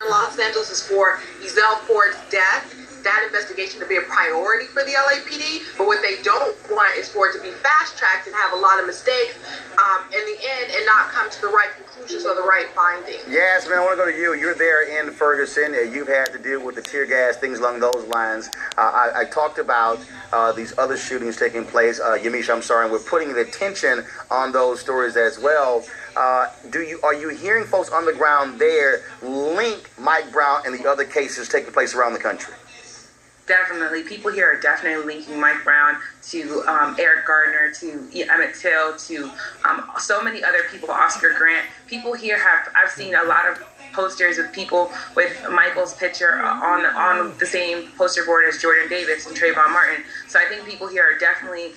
Los Angeles is for Ezell Ford's death, that investigation to be a priority for the LAPD, but what they don't want is for it to be fast-tracked and have a lot of mistakes in the end and not come to the right conclusions or the right findings. Yes, man, I want to go to you. You're there in Ferguson. You've had to deal with the tear gas, things along those lines. I talked about these other shootings taking place. Yamisha, I'm sorry, and we're putting the attention on those stories as well. Are you hearing folks on the ground there link Mike Brown and the other cases taking place around the country? Definitely. People here are definitely linking Mike Brown to Eric Gardner, to Emmett Till, to so many other people, Oscar Grant. People here I've seen a lot of posters of people with Michael's picture on the same poster board as Jordan Davis and Trayvon Martin. So I think people here are definitely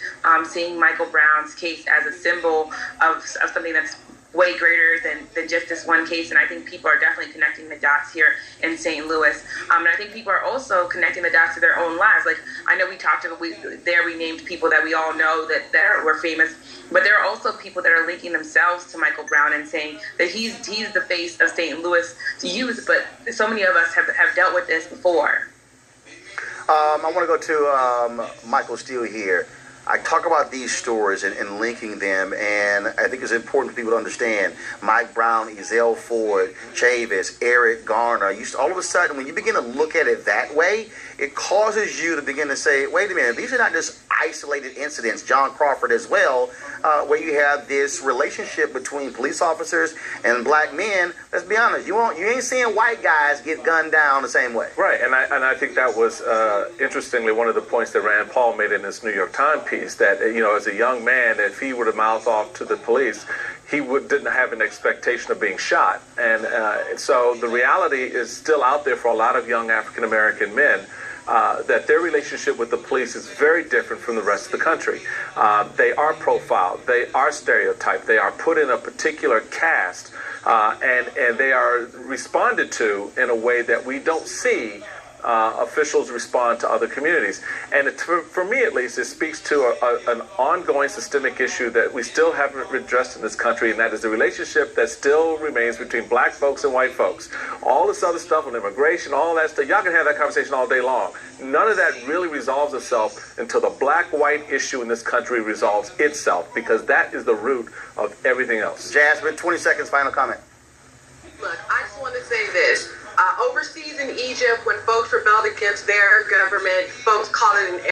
seeing Michael Brown's case as a symbol of something that's way greater than just this one case, and I think people are definitely connecting the dots here in St. Louis. And I think people are also connecting the dots to their own lives. Like, I know we named people that we all know that were famous, but there are also people that are linking themselves to Michael Brown and saying that he's the face of St. Louis youth, but so many of us have dealt with this before. I want to go to Michael Steele here. I talk about these stories and linking them, and I think it's important for people to understand Mike Brown, Ezell Ford, Chavis, Eric Garner. All of a sudden, when you begin to look at it that way, it causes you to begin to say, wait a minute, these are not just isolated incidents. John Crawford as well, where you have this relationship between police officers and black men. Let's be honest, you ain't seeing white guys get gunned down the same way. Right, and I think that was, interestingly, one of the points that Rand Paul made in his New York Times piece, that, as a young man, if he were to mouth off to the police, he didn't have an expectation of being shot. And so the reality is still out there for a lot of young African-American men, that their relationship with the police is very different from the rest of the country. They are profiled, they are stereotyped, they are put in a particular caste, and they are responded to in a way that we don't see officials respond to other communities. And for me, at least, it speaks to an ongoing systemic issue that we still haven't addressed in this country, and that is the relationship that still remains between black folks and white folks. All this other stuff on immigration, all that stuff, y'all can have that conversation all day long. None of that really resolves itself until the black-white issue in this country resolves itself, because that is the root of everything else. Jasmine, 20 seconds, final comment. Look, I just want to say this. Overseas in Egypt, when folks rebelled against their government, folks called it an